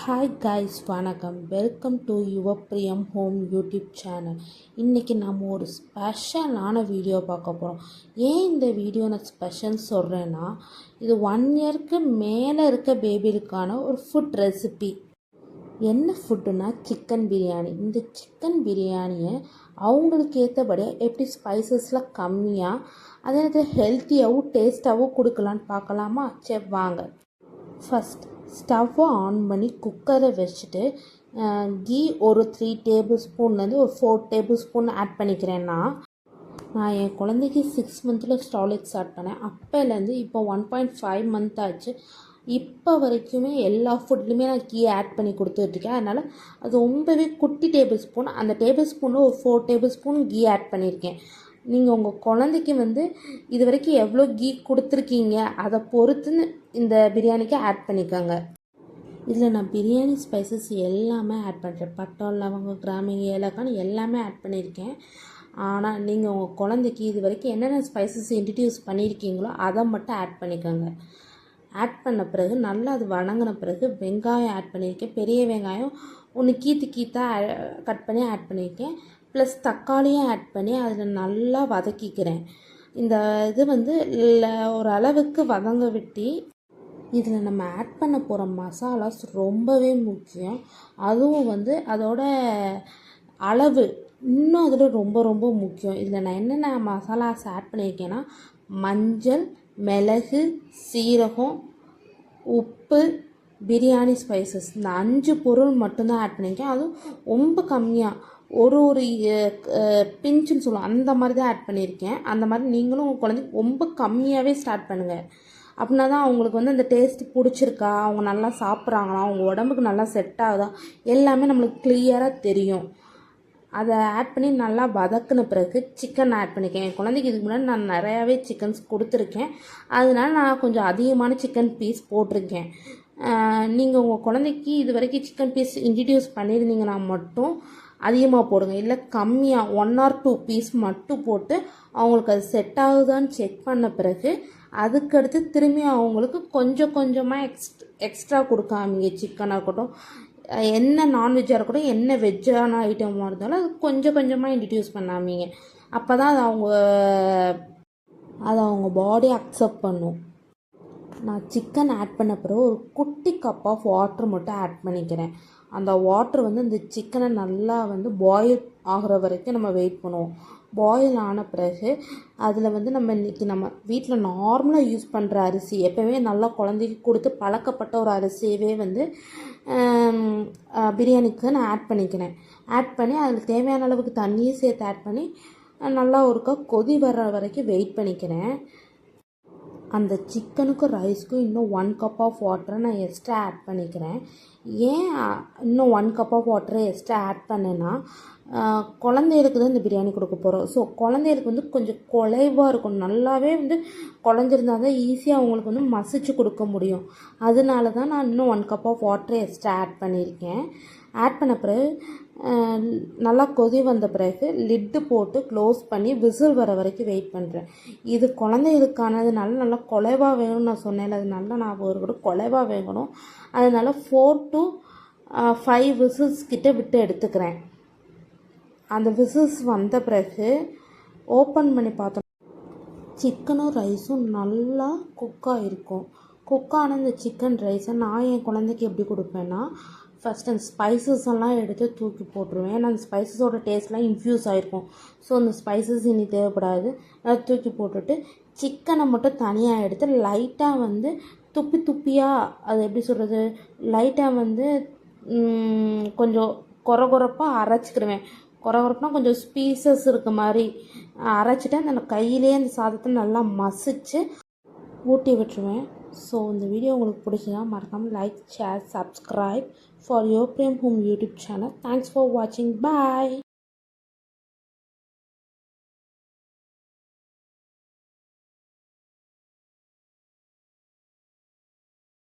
Hi guys, வணக்கம். Welcome to your Priyam home YouTube channel. இன்றைக்கி நம்ம ஒரு ஸ்பெஷலான வீடியோ பார்க்க போகிறோம். ஏன் இந்த வீடியோ நான் ஸ்பெஷல் சொல்கிறேன்னா, இது 1 இயருக்கு மேலே இருக்க பேபிகளுக்கான ஒரு ஃபுட் ரெசிபி. என்ன ஃபுட்டுனா சிக்கன் பிரியாணி. இந்த சிக்கன் பிரியாணியை அவங்களுக்கு ஏற்றபடியாக எப்படி ஸ்பைசஸ்லாம் கம்மியாக அதே நேரத்தில் ஹெல்த்தியாகவும் டேஸ்ட்டாகவும் கொடுக்கலான்னு பார்க்கலாமா? சரி வாங்க. ஃபஸ்ட் ஸ்டவ்வை ஆன் பண்ணி குக்கரை வச்சுட்டு கீ ஒரு 3 டேபிள் ஸ்பூன்லேருந்து ஒரு 4 டேபிள் ஸ்பூன் ஆட் பண்ணிக்கிறேன்னா, நான் என் குழந்தைக்கு 6 மந்த்தில் ஸ்டாலிட் ஸ்டார்ட் பண்ணேன். அப்போலேருந்து இப்போ 1.5 மந்த் ஆச்சு. இப்போ வரைக்குமே எல்லா ஃபுட்லையுமே நான் கீ ஆட் பண்ணி கொடுத்துட்ருக்கேன். அதனால் அது ரொம்பவே குட்டி டேபிள் ஸ்பூன். அந்த டேபிள் ஸ்பூனில் ஒரு 4 டேபிள் ஸ்பூன் கீ ஆட் பண்ணியிருக்கேன். நீங்கள் உங்கள் குழந்தைக்கு இது வரைக்கும் எவ்வளோ கீ கொடுத்துருக்கீங்க அதை பொறுத்துன்னு இந்த பிரியாணிக்கு ஆட் பண்ணிக்கோங்க. இதில் நான் பிரியாணி ஸ்பைசஸ் எல்லாமே ஆட் பண்ணுறேன். பட்டை, லவங்கம், கிராம்பு, ஏலக்காய் எல்லாமே ஆட் பண்ணியிருக்கேன். ஆனால் நீங்கள் உங்கள் குழந்தைக்கு இது வரைக்கும் என்னென்ன ஸ்பைசஸ் இன்ட்ரடியூஸ் பண்ணியிருக்கீங்களோ அதை மட்டும் ஆட் பண்ணிக்கோங்க. ஆட் பண்ண பிறகு நல்லா அது வணங்கின பிறகு வெங்காயம் ஆட் பண்ணியிருக்கேன். பெரிய வெங்காயம் ஒன்று கீத்தாக கட் பண்ணி ஆட் பண்ணியிருக்கேன். ப்ளஸ் தக்காளியும் ஆட் பண்ணி அதில் நல்லா வதக்கிக்கிறேன். இந்த இது ஒரு அளவுக்கு வதங்க விட்டு இதில் நம்ம ஆட் பண்ண போகிற மசாலாஸ் ரொம்பவே முக்கியம். அதுவும் அதோட அளவு இன்னும் அதில் ரொம்ப ரொம்ப முக்கியம். இதில் நான் என்னென்ன மசாலாஸ் ஆட் பண்ணியிருக்கேன்னா, மஞ்சள், மிளகு, சீரகம், உப்பு, பிரியாணி ஸ்பைசஸ், இந்த 5 பொருள் மட்டும்தான் ஆட் பண்ணியிருக்கேன். அதுவும் ரொம்ப கம்மியாக ஒரு பிஞ்சுன்னு சொல்லுவோம், அந்த மாதிரி தான் ஆட் பண்ணியிருக்கேன். அந்த மாதிரி நீங்களும் உங்கள் குழந்தைக்கு ரொம்ப கம்மியாகவே ஸ்டார்ட் பண்ணுங்கள். அப்படின்னா தான் அவங்களுக்கு அந்த டேஸ்ட்டு பிடிச்சிருக்கா, அவங்க நல்லா சாப்பிட்றாங்களா, அவங்க உடம்புக்கு நல்லா செட் ஆகுதா, எல்லாமே நம்மளுக்கு கிளியராக தெரியும். அதை ஆட் பண்ணி நல்லா வதக்கின பிறகு சிக்கன் ஆட் பண்ணிக்கேன். என் குழந்தைக்கு இதுக்கு முன்னாடி நான் நிறையாவே சிக்கன்ஸ் கொடுத்துருக்கேன். அதனால நான் கொஞ்சம் அதிகமான சிக்கன் பீஸ் போட்டிருக்கேன். நீங்கள் உங்கள் குழந்தைக்கு இது வரைக்கும் சிக்கன் பீஸ் இன்ட்ரடியூஸ் பண்ணியிருந்தீங்கன்னா மட்டும் அதிகமாக போடுங்க. இல்லை கம்மியாக 1 or 2 பீஸ் மட்டும் போட்டு அவங்களுக்கு அது செட் ஆகுதான்னு செக் பண்ண பிறகு அதுக்கடுத்து திரும்பி அவங்களுக்கு கொஞ்சம் கொஞ்சமாக எக்ஸ்ட்ரா கொடுக்காமீங்க. சிக்கனாக இருக்கட்டும், என்ன நான்வெஜ்ஜாக இருக்கட்டும், என்ன வெஜ்ஜான ஐட்டமாக இருந்தாலும் அது கொஞ்சம் கொஞ்சமாக இன்ட்ரடியூஸ் பண்ணாமீங்க. அப்போ தான் அது அவங்க பாடி அக்செப்ட் பண்ணும். நான் சிக்கன் ஆட் பண்ண பிறகு ஒரு குட்டி கப் ஆஃப் வாட்டர் மட்டும் ஆட் பண்ணிக்கிறேன். அந்த வாட்டர் இந்த சிக்கனை நல்லா பாயில் ஆகிற வரைக்கும் நம்ம வெயிட் பண்ணுவோம். பாயில் ஆன பிறகு அதில் நம்ம இன்றைக்கி நம்ம வீட்டில் நார்மலாக யூஸ் பண்ணுற அரிசி, எப்போவுமே நல்லா குழந்தைக்கு கொடுத்து பழக்கப்பட்ட ஒரு அரிசியவே பிரியாணிக்கு நான் ஆட் பண்ணிக்கிறேன். ஆட் பண்ணி அதில் தேவையான அளவுக்கு தண்ணியும் சேர்த்து ஆட் பண்ணி நல்லா ஒருக்கா கொதி வர்ற வரைக்கும் வெயிட் பண்ணிக்கிறேன். அந்த சிக்கனுக்கும் ரைஸ்க்கும் இன்னும் 1 கப் ஆஃப் வாட்டரை நான் எக்ஸ்ட்ரா ஆட் பண்ணிக்கிறேன். ஏன் இன்னும் 1 கப் ஆஃப் வாட்டரை எக்ஸ்ட்ரா ஆட் பண்ணேன்னா, குழந்தைகளுக்கு தான் இந்த பிரியாணி கொடுக்க போகிறோம். ஸோ குழந்தைகளுக்கு கொஞ்சம் குலைவாக இருக்கும். நல்லாவே குழஞ்சிருந்தால் தான் ஈஸியாக அவங்களுக்கு மசிச்சு கொடுக்க முடியும். அதனால தான் நான் இன்னும் 1 கப் ஆஃப் வாட்டரை எக்ஸ்ட்ரா ஆட் பண்ணியிருக்கேன். ஆட் பண்ண பிறகு நல்லா கொதி வந்த பிறகு லிட்டு போட்டு க்ளோஸ் பண்ணி விசில் வர வரைக்கும் வெயிட் பண்ணுறேன். இது குழந்தைகளுக்கானதுனால நல்லா குலைவாக வேணும்னு நான் சொன்னேன். அது நல்லா ஞாபகம் இருக்கட்டும், குலைவாக வேகணும். அதனால் 4 to 5 விசில்ஸ் கிட்ட விட்டு எடுத்துக்கிறேன். அந்த விசில்ஸ் வந்த பிறகு ஓப்பன் பண்ணி பார்த்தோம், சிக்கனும் ரைஸும் நல்லா குக்காக இருக்கும். குக்கான இந்த சிக்கன் ரைஸை நான் என் குழந்தைக்கு எப்படி கொடுப்பேன்னா, ஃபஸ்ட் அந்த ஸ்பைசஸ் எல்லாம் எடுத்து தூக்கி போட்டுருவேன். ஏன்னா அந்த ஸ்பைசஸோட டேஸ்ட்லாம் இன்ஃப்யூஸ் ஆகிருக்கும். ஸோ அந்த ஸ்பைசஸ் இனி தேவைப்படாது. அதை தூக்கி போட்டுட்டு சிக்கனை மட்டும் தனியாக எடுத்து லைட்டாக துப்பியாக, அது எப்படி சொல்கிறது, லைட்டாக கொஞ்சம் கொரகொரப்பாக அரைச்சிக்கிடுவேன். கொரகொரப்புனா கொஞ்சம் ஸ்பீசஸ் இருக்க மாதிரி அரைச்சிட்டு அந்த கையிலேயே அந்த சாதத்தை நல்லா மசிச்சு ஊட்டி விட்டுருவேன். ஸோ இந்த வீடியோ உங்களுக்கு பிடிச்சதா மறக்காமல் like, share, subscribe for your Priyam home YouTube channel. Thanks for வாட்சிங். பாய்.